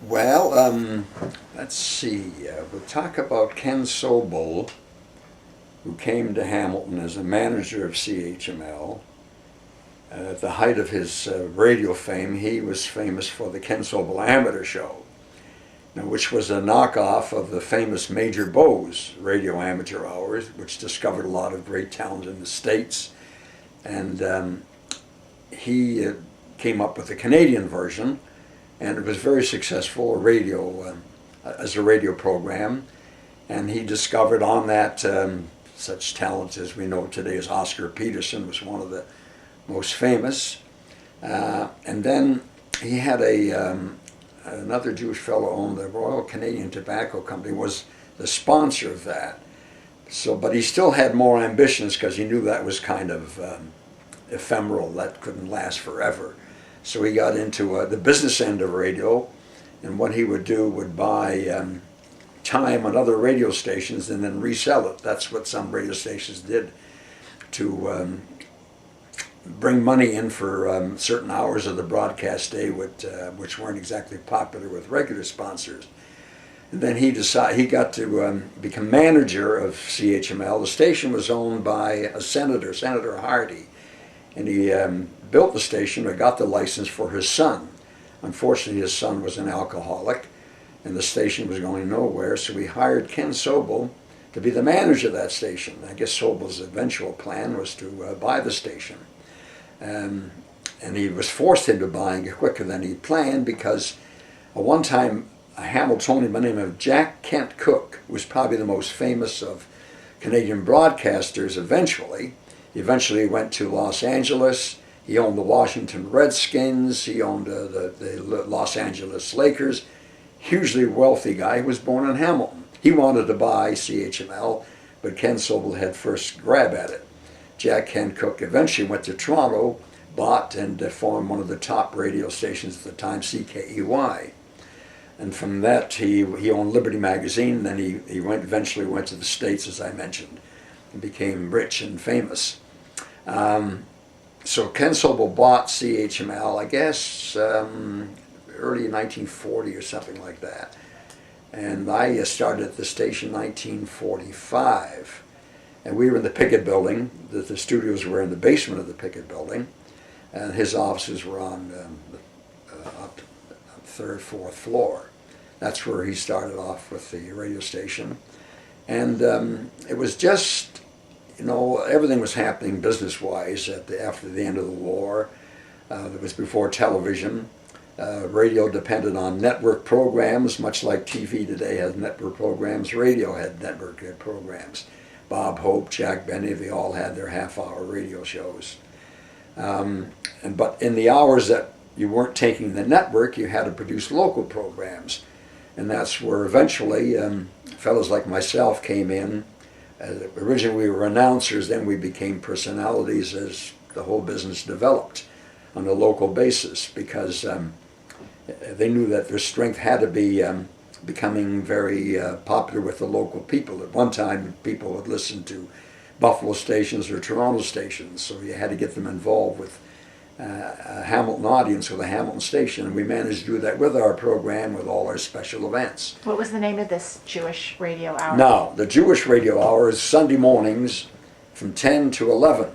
Well, let's see. We'll talk about Ken Sobel, who came to Hamilton as a manager of CHML. At the height of his radio fame, he was famous for the Ken Sobel Amateur Show, which was a knockoff of the famous Major Bowes radio amateur hours, which discovered a lot of great talent in the States. And he came up with a Canadian version, and it was very successful as a radio program. And he discovered on that such talent as we know today as Oscar Peterson was one of the most famous. And then he had another Jewish fellow owned the Royal Canadian Tobacco Company, was the sponsor of that. But he still had more ambitions because he knew that was kind of ephemeral, that couldn't last forever. So he got into the business end of radio, and what he would do would buy time on other radio stations and then resell it. That's what some radio stations did to bring money in for certain hours of the broadcast day, which weren't exactly popular with regular sponsors. And then he got to become manager of CHML. The station was owned by a senator, Senator Hardy, and he built the station or got the license for his son. Unfortunately, his son was an alcoholic, and the station was going nowhere, so he hired Ken Sobel to be the manager of that station. I guess Sobel's eventual plan was to buy the station. And he was forced into buying it quicker than he planned because one time a Hamiltonian by the name of Jack Kent Cooke, who was probably the most famous of Canadian broadcasters He eventually went to Los Angeles. He owned the Washington Redskins. He owned the Los Angeles Lakers. Hugely wealthy guy. He was born in Hamilton. He wanted to buy CHML, but Ken Sobel had first grab at it. Jack Kent Cooke eventually went to Toronto, bought and formed one of the top radio stations at the time, CKEY. And from that, he owned Liberty Magazine. Then he eventually went to the States, as I mentioned, and became rich and famous. So Ken Sobel bought CHML, I guess, early 1940 or something like that. And I started at the station in 1945. And we were in the Pickett building. The studios were in the basement of the Pickett building. And his offices were on up third, fourth floor. That's where he started off with the radio station. And it was just, everything was happening business-wise after the end of the war. It was before television. Radio depended on network programs, much like TV today has network programs. Radio had network programs. Bob Hope, Jack Benny, they all had their half-hour radio shows. But in the hours that you weren't taking the network, you had to produce local programs. And that's where eventually fellows like myself came in. Originally we were announcers, then we became personalities as the whole business developed on a local basis because they knew that their strength had to be becoming very popular with the local people. At one time, people would listen to Buffalo stations or Toronto stations, so you had to get them involved with a Hamilton audience with a Hamilton station, and we managed to do that with our program, with all our special events. What was the name of this Jewish radio hour? Now, the Jewish radio hour is Sunday mornings from 10 to 11,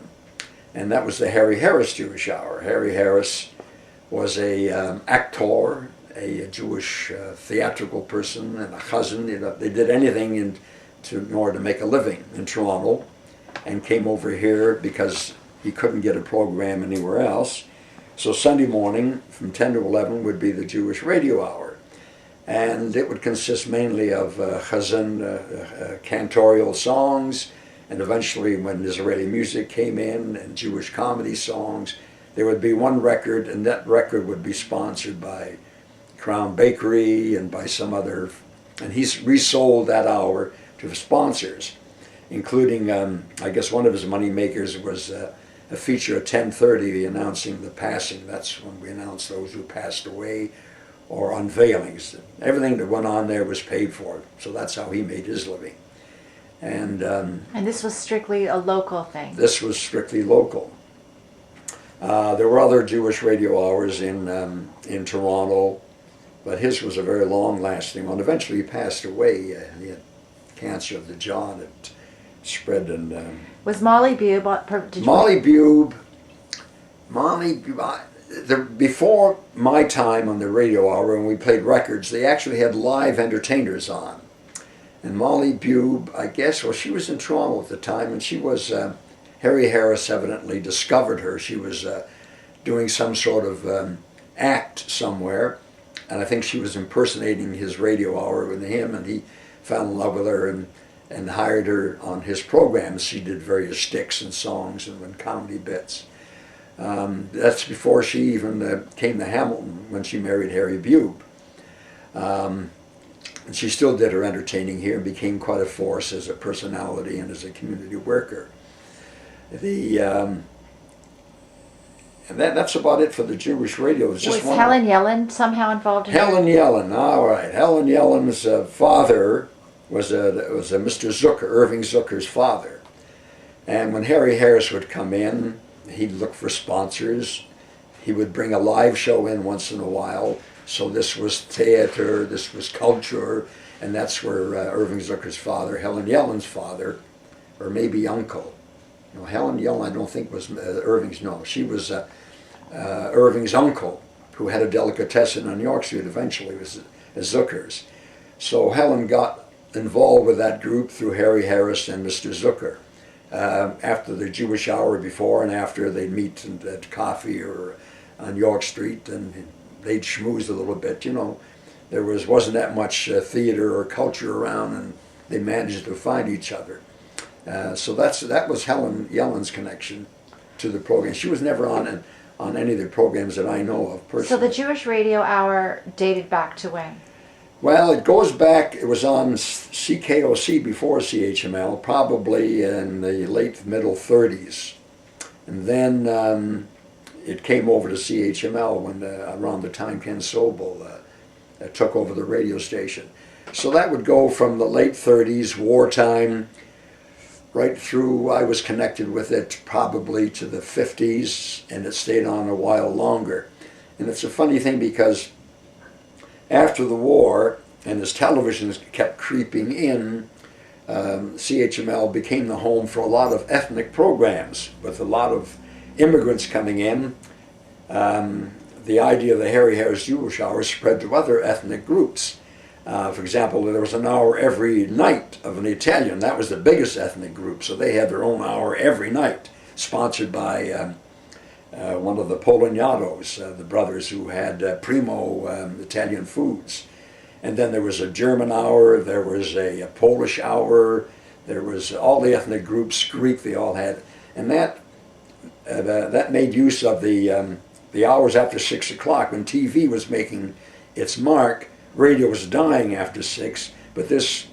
and that was the Harry Harris Jewish hour. Harry Harris was a actor, a Jewish theatrical person, and a chazan. They did anything in order to make a living in Toronto, and came over here because he couldn't get a program anywhere else. So Sunday morning from 10 to 11 would be the Jewish radio hour. And it would consist mainly of chazan, cantorial songs, and eventually when Israeli music came in and Jewish comedy songs, there would be one record, and that record would be sponsored by Crown Bakery and by some other, and he's resold that hour to sponsors, including, I guess one of his money makers was a feature at 10:30 announcing the passing. That's when we announced those who passed away or unveilings. Everything that went on there was paid for, so that's how he made his living. And this was strictly a local thing? This was strictly local. There were other Jewish radio hours in Toronto, but his was a very long-lasting one. Eventually he passed away. He had cancer of the jaw that spread. And Was Molly Bube? Molly Bube, before my time on the radio hour when we played records, they actually had live entertainers on. And Molly Bube, I guess, well, she was in Toronto at the time, and she was, Harry Harris evidently discovered her. She was doing some sort of act somewhere, and I think she was impersonating his radio hour with him, and he fell in love with her and hired her on his programs. She did various sticks and songs and comedy bits. That's before she even came to Hamilton, when she married Harry Bube. And she still did her entertaining here and became quite a force as a personality and as a community worker. And that's about it for the Jewish radio. Was Helen Yellen somehow involved in Helen Yellen, all right. Helen Yellen's father was a Mr. Zucker, Irving Zucker's father. And when Harry Harris would come in, he'd look for sponsors. He would bring a live show in once in a while. So this was theater, this was culture, and that's where Irving Zucker's father, Helen Yellen's father, or maybe uncle. No, Helen Yellen I don't think was Irving's, no. She was Irving's uncle, who had a delicatessen on York Street eventually, was Zucker's. So Helen got involved with that group through Harry Harris and Mr. Zucker. After the Jewish hour, before and after, they'd meet at coffee or on York Street, and they'd schmooze a little bit. You know, there wasn't that much theater or culture around, and they managed to find each other. So that was Helen Yellen's connection to the program. She was never on any of the programs that I know of personally. So the Jewish radio hour dated back to when? Well, it goes back, it was on CKOC before CHML, probably in the late middle 30s. And then it came over to CHML when around the time Ken Sobel took over the radio station. So that would go from the late 30s, wartime, right through, I was connected with it probably to the 50s, and it stayed on a while longer. And it's a funny thing because after the war, and as television kept creeping in, CHML became the home for a lot of ethnic programs, with a lot of immigrants coming in. The idea of the Harry Harris Jewish Hour spread to other ethnic groups. For example, there was an hour every night of an Italian. That was the biggest ethnic group, so they had their own hour every night, sponsored by one of the Polagnatos, the brothers who had Primo Italian foods. And then there was a German hour, there was a Polish hour, there was all the ethnic groups, Greek they all had. And that made use of the hours after 6 o'clock. When TV was making its mark, radio was dying after 6, but this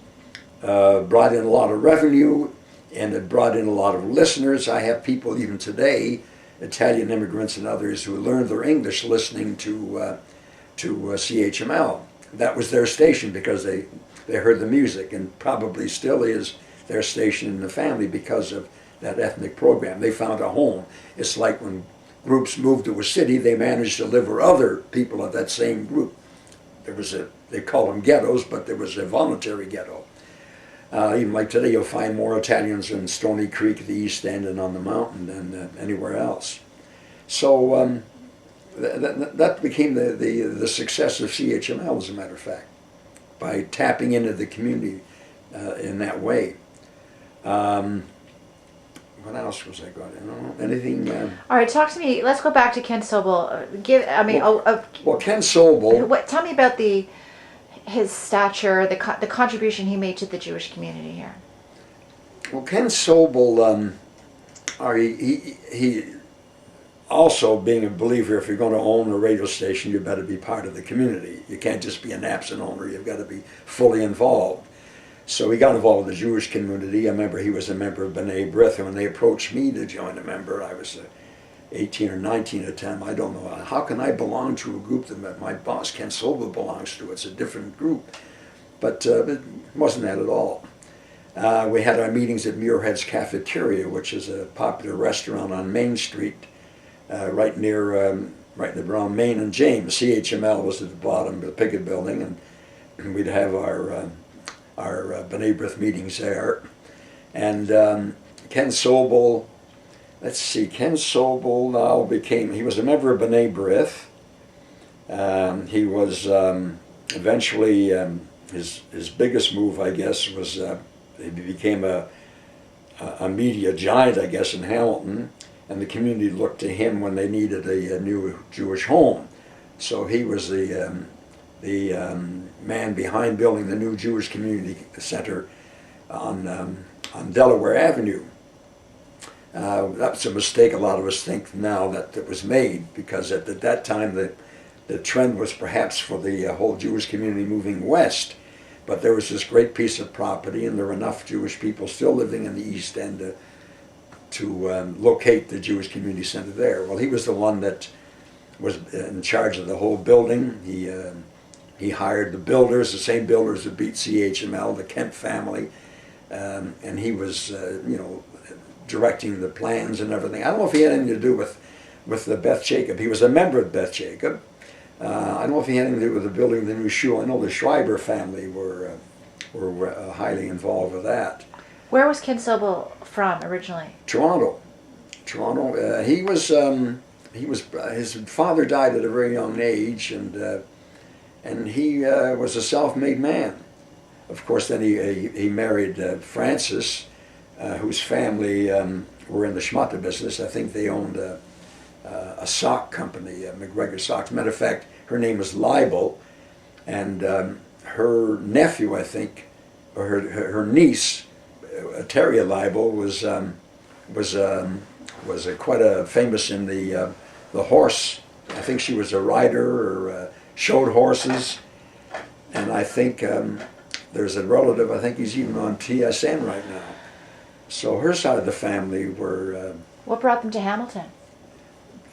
brought in a lot of revenue, and it brought in a lot of listeners. I have people even today, Italian immigrants and others, who learned their English listening to CHML. That was their station because they heard the music, and probably still is their station in the family because of that ethnic program. They found a home. It's like when groups moved to a city, they managed to live with other people of that same group. They call them ghettos, but there was a voluntary ghetto. Even like today, you'll find more Italians in Stony Creek, the East End, and on the mountain than anywhere else. So that became the success of CHML, as a matter of fact, by tapping into the community in that way. What else was I going to know? Anything? All right, talk to me. Let's go back to Ken Sobel. Well, Ken Sobel. Tell me about his stature, the contribution he made to the Jewish community here. Well, Ken Sobel, he also, being a believer, if you're going to own a radio station, you better be part of the community. You can't just be an absent owner. You've got to be fully involved. So he got involved with the Jewish community. I remember he was a member of B'nai B'rith, and when they approached me to join a member, I was 18 or 19 at the time. I don't know. How can I belong to a group that my boss, Ken Sobel, belongs to? It's a different group. But it wasn't that at all. We had our meetings at Muirhead's Cafeteria, which is a popular restaurant on Main Street, right near right in the Brown, Main and James. CHML was at the bottom of the Pickett Building, and we'd have our B'nai B'rith meetings there. And Ken Sobel, let's see, Ken Sobel now he was a member of B'nai B'rith. He was eventually, his biggest move, I guess, was he became a media giant, I guess, in Hamilton, and the community looked to him when they needed a new Jewish home. So he was the man behind building the new Jewish Community Center on Delaware Avenue. That's a mistake a lot of us think now that it was made, because at that time the trend was perhaps for the whole Jewish community moving west. But there was this great piece of property, and there were enough Jewish people still living in the East End to locate the Jewish Community Center there. Well, he was the one that was in charge of the whole building. He hired the builders, the same builders that beat CHML, the Kemp family, and he was, directing the plans and everything. I don't know if he had anything to do with the Beth Jacob. He was a member of Beth Jacob. I don't know if he had anything to do with the building of the new shul. I know the Schreiber family were highly involved with that. Where was Ken Sobel from originally? Toronto. He was his father died at a very young age, and he was a self-made man. Of course, then he married Frances, whose family were in the schmata business. I think they owned a sock company, McGregor Socks. Matter of fact, her name was Leibel, and her nephew, I think, or her niece, Terria Leibel, was quite a famous in the horse. I think she was a rider or showed horses, and I think there's a relative. I think he's even on TSN right now. So her side of the family were. What brought them to Hamilton?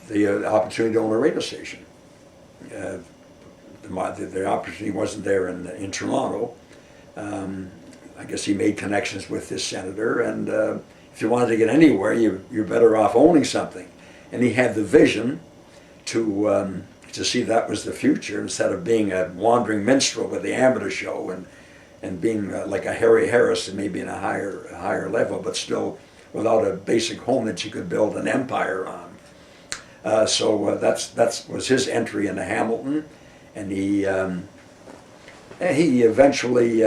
The opportunity to own a radio station. The opportunity wasn't there in Toronto. I guess he made connections with this senator, and if you wanted to get anywhere, you're better off owning something. And he had the vision to see that was the future, instead of being a wandering minstrel with the amateur show and being like a Harry Harris, and maybe in a higher level, but still without a basic home that you could build an empire on. So that was his entry into Hamilton, and he eventually,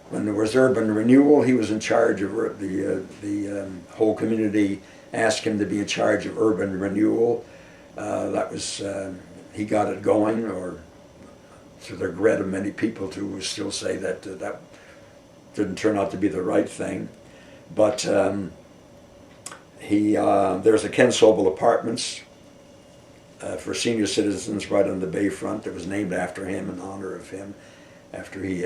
when there was urban renewal, he was in charge of the whole community. Asked him to be in charge of urban renewal. That was he got it going, or to the regret of many people to still say that that didn't turn out to be the right thing. But there's a Ken Sobel Apartments for senior citizens right on the bayfront that was named after him, in honor of him, after he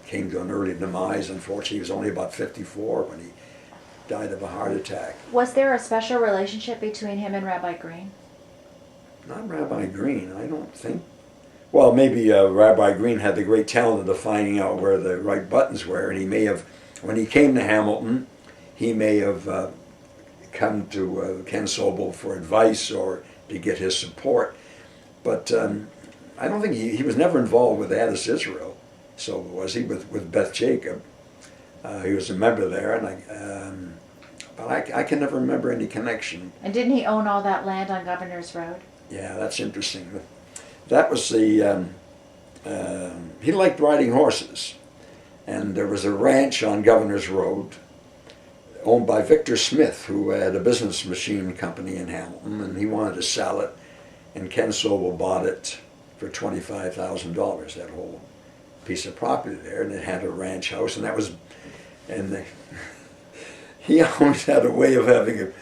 came to an early demise. Unfortunately, he was only about 54 when he died of a heart attack. Was there a special relationship between him and Rabbi Green? Not Rabbi Green, I don't think. Well, maybe Rabbi Green had the great talent of finding out where the right buttons were, and he may have, when he came to Hamilton, he may have come to Ken Sobel for advice or to get his support. But I don't think he was never involved with Addis Israel. So was he with Beth Jacob? He was a member there, and but I can never remember any connection. And didn't he own all that land on Governor's Road? Yeah, that's interesting. That was the, he liked riding horses. And there was a ranch on Governor's Road owned by Victor Smith, who had a business machine company in Hamilton, and he wanted to sell it. And Ken Sobel bought it for $25,000, that whole piece of property there, and it had a ranch house, and that was, he always had a way of having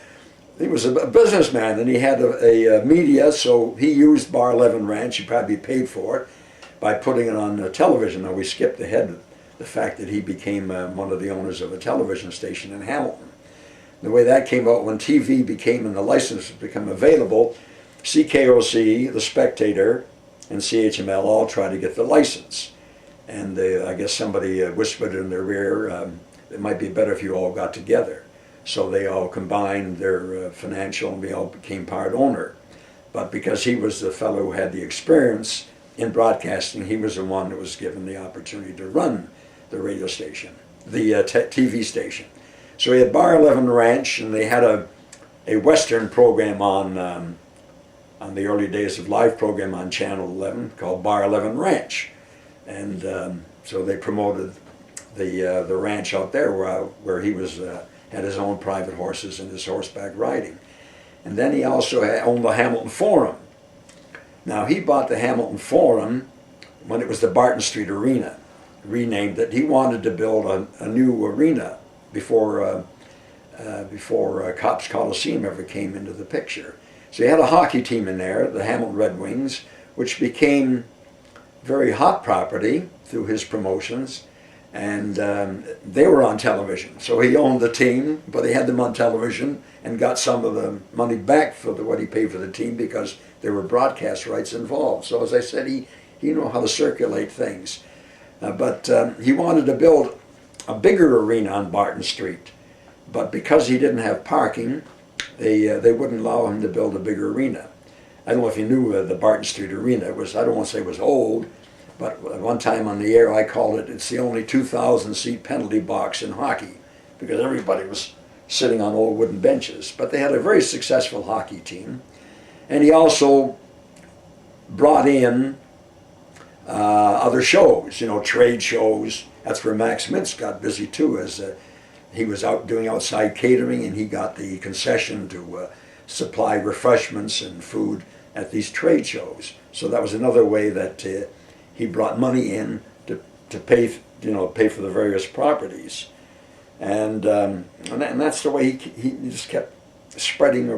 he was a businessman, and he had a media, so he used Bar 11 Ranch. He probably paid for it by putting it on television. Now, we skipped ahead the fact that he became one of the owners of a television station in Hamilton. The way that came out, when TV became and the license became available, CKOC, The Spectator, and CHML all tried to get the license. And I guess somebody whispered in their ear, it might be better if you all got together. So they all combined their financial, and we all became part owner. But because he was the fellow who had the experience in broadcasting, he was the one that was given the opportunity to run the radio station, the TV station. So he had Bar 11 Ranch, and they had a Western program on the early days of live program on Channel 11 called Bar 11 Ranch. And so they promoted the ranch out there where he was had his own private horses and his horseback riding. And then he also owned the Hamilton Forum. Now he bought the Hamilton Forum when it was the Barton Street Arena, renamed it. He wanted to build a new arena before Cops Coliseum ever came into the picture. So he had a hockey team in there, the Hamilton Red Wings, which became very hot property through his promotions, and they were on television. So he owned the team, but he had them on television and got some of the money back for what he paid for the team because there were broadcast rights involved. So as I said, he knew how to circulate things. But he wanted to build a bigger arena on Barton Street, but because he didn't have parking, they wouldn't allow him to build a bigger arena. I don't know if you knew the Barton Street Arena. It was, I don't want to say it was old, but one time on the air I called it, it's the only 2,000 seat penalty box in hockey, because everybody was sitting on old wooden benches. But they had a very successful hockey team. And he also brought in other shows, trade shows. That's where Max Mintz got busy too, as he was out doing outside catering, and he got the concession to supply refreshments and food at these trade shows. So that was another way that he brought money in to pay for the various properties, and that's the way he just kept spreading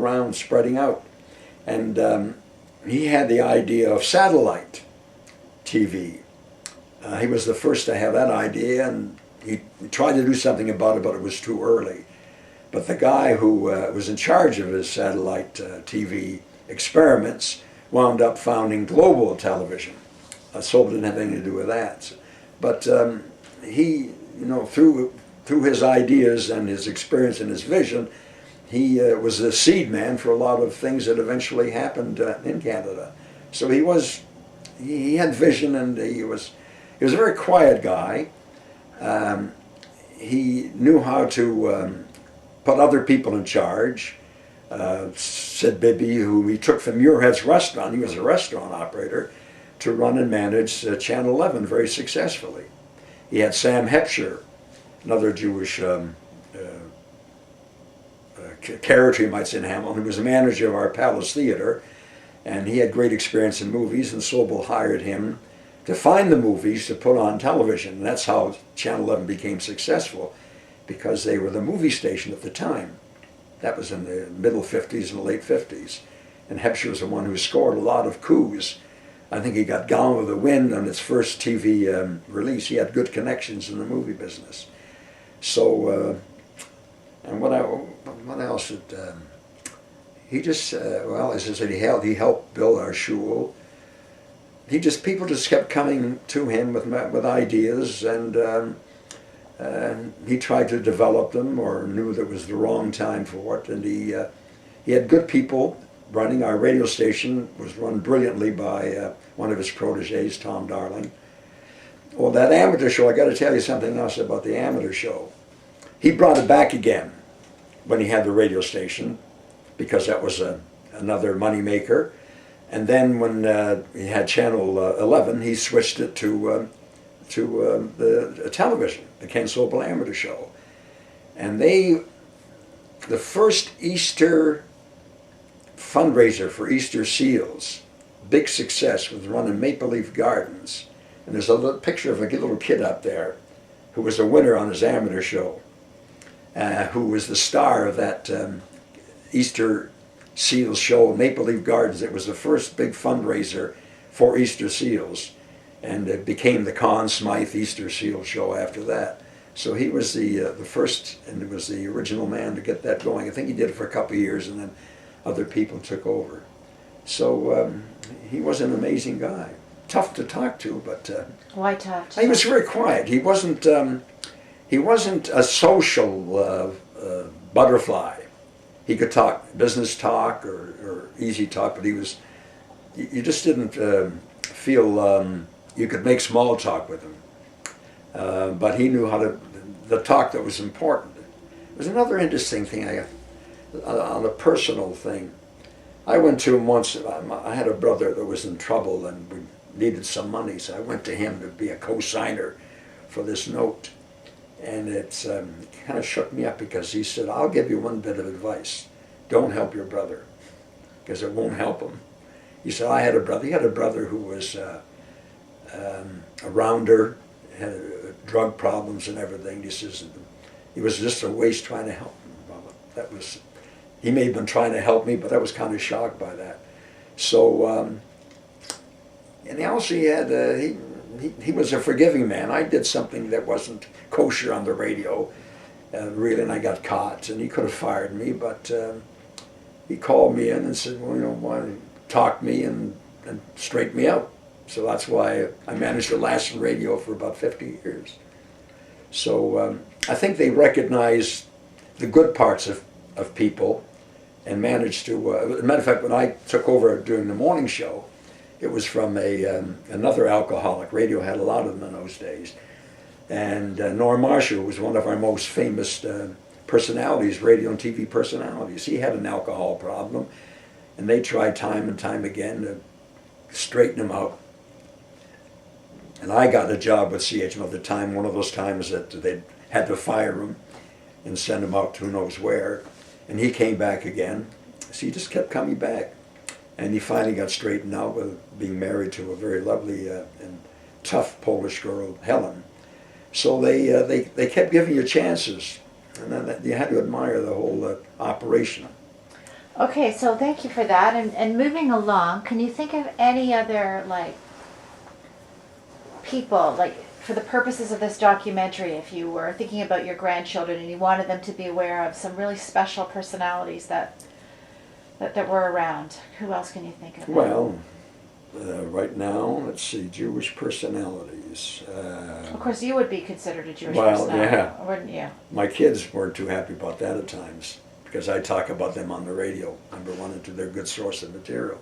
out, and he had the idea of satellite TV. He was the first to have that idea, and he tried to do something about it, but it was too early. But the guy who was in charge of his satellite TV experiments wound up founding Global Television. Soap didn't have anything to do with that. But he, through his ideas and his experience and his vision, he was the seed man for a lot of things that eventually happened in Canada. So he had vision, and he was a very quiet guy. He knew how to put other people in charge. Sid Bibby, who he took from Muirhead's Restaurant, he was a restaurant operator, to run and manage Channel 11 very successfully. He had Sam Hepshire, another Jewish character, you might say, in Hamilton, who was the manager of our Palace Theater, and he had great experience in movies, and Sobel hired him to find the movies to put on television. And that's how Channel 11 became successful, because they were the movie station at the time. That was in the middle 50s and late 50s. And Hepshire was the one who scored a lot of coups. I think he got Gone with the Wind on its first TV release. He had good connections in the movie business. So, and what else did, he just, well, as I said, he helped build our shul. People just kept coming to him with ideas, and he tried to develop them, or knew that was the wrong time for it. And he had good people running. Our radio station was run brilliantly by one of his proteges, Tom Darling. Well, that amateur show, I got to tell you something else about the amateur show. He brought it back again when he had the radio station, because that was another money maker. And then when he had Channel 11, he switched it to the television, the Ken Sobel Amateur Show. And the first Easter fundraiser for Easter seals, big success, was run in Maple Leaf Gardens. And there's a little picture of a little kid up there who was a winner on his amateur show, who was the star of that Easter Seals show, Maple Leaf Gardens. It was the first big fundraiser for Easter seals, and it became the Conn Smythe Easter Seal show after that. So he was the first, and was the original man to get that going. I think he did it for a couple of years, and then other people took over. So he was an amazing guy. Tough to talk to, but why tough? He was very quiet. He wasn't a social butterfly. he could talk business talk or easy talk, but you just didn't feel you could make small talk with him. But he knew how to, the talk that was important. There's another interesting thing on a personal thing. I went to him once. I had a brother that was in trouble and we needed some money, so I went to him to be a co-signer for this note. And it kind of shook me up because he said, I'll give you one bit of advice. Don't help your brother, because it won't help him. He said, I had a brother. He had a brother who was a rounder, had drug problems and everything. He says, it was just a waste trying to help him. Well, he may have been trying to help me, but I was kind of shocked by that. So, and he also he was a forgiving man. I did something that wasn't kosher on the radio, really, and I got caught, and he could have fired me, but he called me in and said, well, why don't you talk me and straighten me out. So that's why I managed to last in radio for about 50 years. So I think they recognize the good parts of people and managed to, as a matter of fact, when I took over doing the morning show, it was from another alcoholic. Radio had a lot of them in those days. And Norm Marshall was one of our most famous personalities, radio and TV personalities. He had an alcohol problem, and they tried time and time again to straighten him out. And I got a job with CHM at the time, one of those times that they had to fire him and send him out to who knows where. And he came back again. So he just kept coming back. And he finally got straightened out with being married to a very lovely and tough Polish girl, Helen. So they kept giving you chances. And then you had to admire the whole operation. Okay, so thank you for that. And moving along, can you think of any other, people, for the purposes of this documentary, if you were thinking about your grandchildren and you wanted them to be aware of some really special personalities that were around, who else can you think of? Well, right now, let's see, Jewish personalities. Of course, you would be considered a Jewish personality, yeah. wouldn't you? My kids weren't too happy about that at times, because I talk about them on the radio, number one, and they're a good source of material.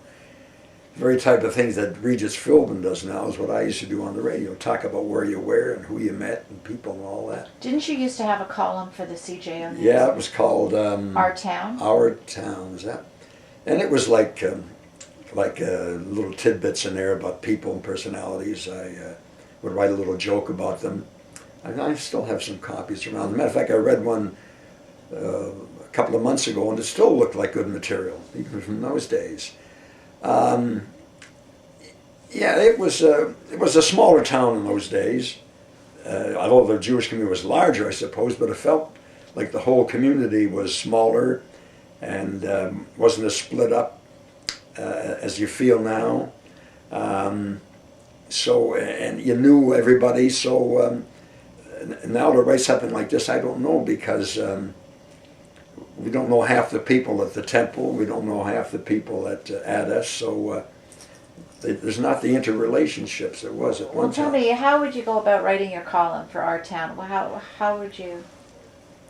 The very type of things that Regis Philbin does now is what I used to do on the radio, talk about where you were and who you met and people and all that. Didn't you used to have a column for the CJO News? Yeah, it was called Our Town? Our Town, is that? And it was like little tidbits in there about people and personalities. I would write a little joke about them. I still have some copies around. As a matter of fact, I read one a couple of months ago, and it still looked like good material, even from those days. Yeah, it was a smaller town in those days. Although the Jewish community was larger, I suppose, but it felt like the whole community was smaller and wasn't as split up as you feel now. So, and you knew everybody, so now to write something like this, I don't know, because we don't know half the people at the temple, we don't know half the people at us, so there's not the interrelationships there was at one Well, tell time. me, how would you go about writing your column for Our Town? How would you...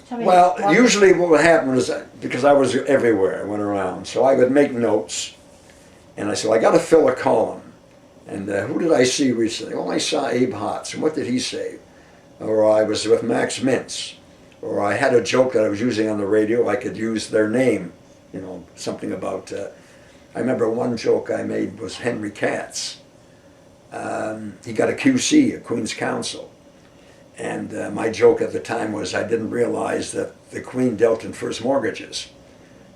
Tell me. Well, usually what would happen was, because I was everywhere, I went around, so I would make notes, and I said, I got to fill a column. And who did I see recently? Well, I saw Abe Hotz, and what did he say? Or I was with Max Mintz, or I had a joke that I was using on the radio, I could use their name, something about, I remember one joke I made was Henry Katz. He got a QC, a Queen's Counsel. And my joke at the time was I didn't realize that the Queen dealt in first mortgages.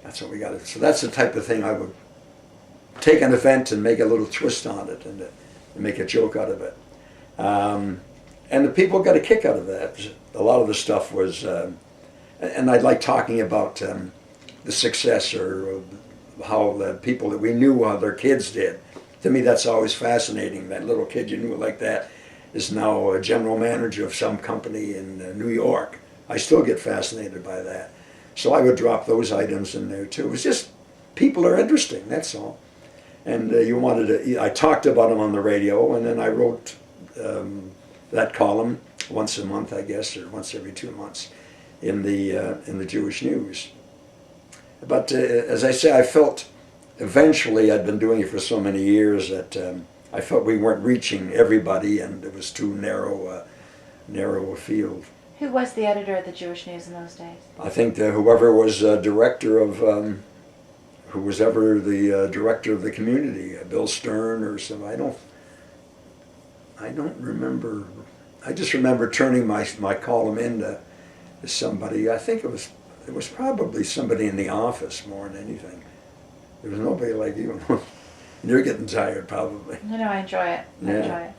That's what we got. So that's the type of thing I would take an event and make a little twist on it and make a joke out of it. And the people got a kick out of that. A lot of the stuff was, and I like talking about the success or how the people that we knew how their kids did. To me, that's always fascinating. That little kid you knew like that is now a general manager of some company in New York. I still get fascinated by that. So I would drop those items in there too. It's just, people are interesting, that's all. And I talked about them on the radio, and then I wrote that column once a month, I guess, or once every 2 months in the Jewish News. But as I say, I felt eventually, I'd been doing it for so many years that I felt we weren't reaching everybody, and it was too narrow a field. Who was the editor of the Jewish News in those days? I think that whoever was director of, who was ever the director of the community, Bill Stern or some, I don't remember. I just remember turning my column in to somebody. I think it was probably somebody in the office more than anything. There was nobody like you. You're getting tired, probably. No, I enjoy it. I Yeah. enjoy it.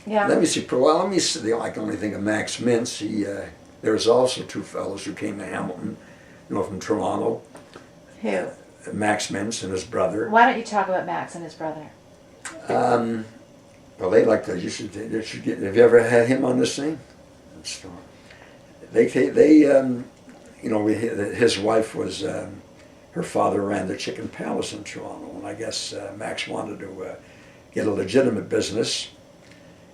Yeah. Let me see. Well, let me see. I can only think of Max Mintz. There was also two fellows who came to Hamilton, from Toronto. Who? Max Mintz and his brother. Why don't you talk about Max and his brother? Well, they like to. They should get. Have you ever had him on this thing? His wife was. Her father ran the Chicken Palace in Toronto, and I guess Max wanted to get a legitimate business.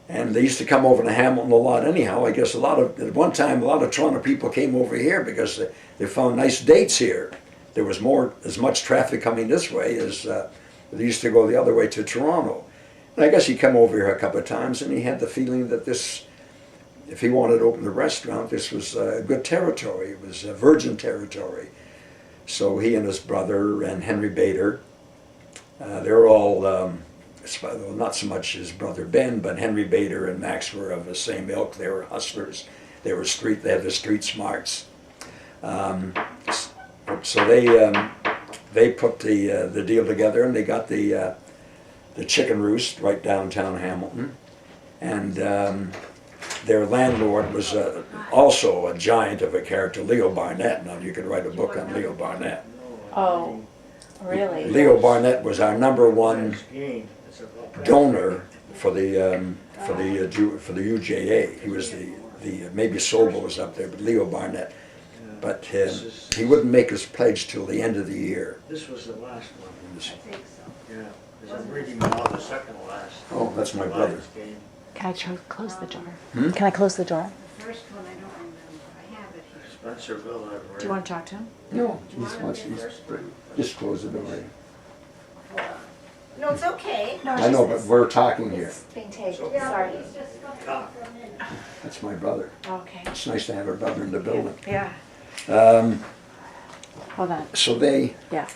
And they used to come over to Hamilton a lot anyhow. I guess at one time, a lot of Toronto people came over here because they found nice dates here. There was as much traffic coming this way as they used to go the other way to Toronto. And I guess he came over here a couple of times, and he had the feeling that if he wanted to open the restaurant, this was good territory. It was virgin territory. So he and his brother and Henry Bader, they're all, not so much his brother Ben, but Henry Bader and Max were of the same ilk. They were hustlers. They had the street smarts. So they put the deal together, and they got the Chicken Roost right downtown Hamilton. And their landlord was also a giant of a character, Leo Barnett. Now, you could write a book on Leo Barnett. Oh, really? Leo Barnett was our #1 donor for the UJA. He was maybe Sobel was up there, but Leo Barnett. But he wouldn't make his pledge till the end of the year. This was the last one. I think so. Yeah, because I'm reading now the second last. Oh, that's my brother. Can I close the door? Hmm? Can I close the door? The first one, I don't remember. I have it here. Spencerville, I've read. Do you want to talk to him? No, just close the door. No, it's okay. No, I know, but we're talking here. It's being taped. Okay. Sorry. That's my brother. Okay. It's nice to have a brother in the building. Yeah. Hold on. So they. Yeah.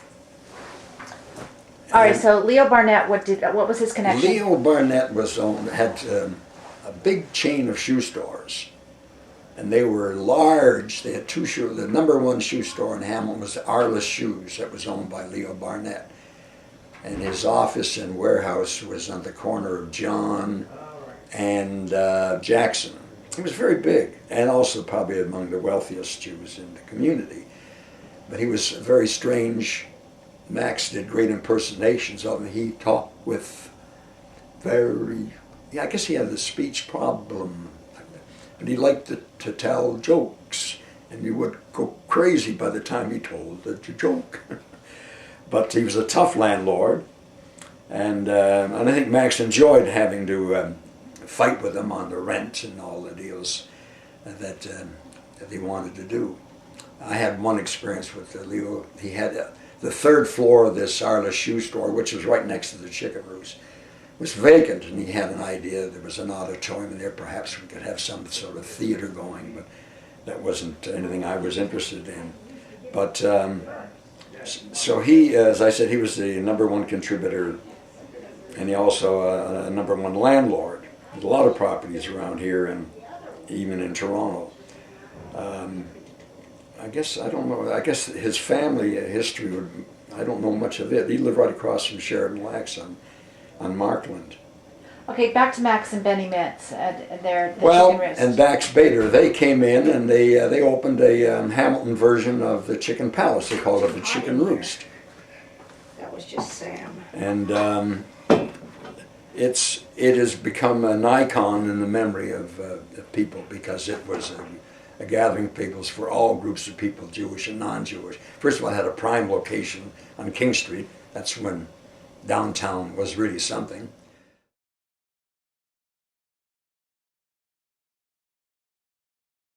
All right. So Leo Barnett, what was his connection? Leo Barnett had a big chain of shoe stores, and they were large. They had two shoe. The #1 shoe store in Hamilton was Arliss Shoes, that was owned by Leo Barnett, and his office and warehouse was on the corner of John and Jackson. He was very big, and also probably among the wealthiest Jews in the community. But he was very strange. Max did great impersonations of him. He talked with I guess he had a speech problem. And he liked to tell jokes, and you would go crazy by the time he told the joke. But he was a tough landlord, and I think Max enjoyed having to fight with him on the rent and all the deals that he wanted to do. I had one experience with Leo. He had the third floor of this Arliss shoe store, which was right next to the Chicken Roost, was vacant, and he had an idea there was an auditorium in there. Perhaps we could have some sort of theater going, but that wasn't anything I was interested in. But so he, as I said, he was the #1 contributor, and he also a #1 landlord. There's a lot of properties around here, and even in Toronto. I guess, I don't know, I guess his family history, I don't know much of it. He lived right across from Sheridan Lax on Markland. Okay, back to Max and Benny Mintz and their Well, Chicken Roost. and Max Bader, they came in and they opened a Hamilton version of the Chicken Palace. They called it the Chicken Roost. That was just Sam. And it has become an icon in the memory of people because it was a gathering of peoples for all groups of people, Jewish and non-Jewish. First of all, it had a prime location on King Street. That's when downtown was really something.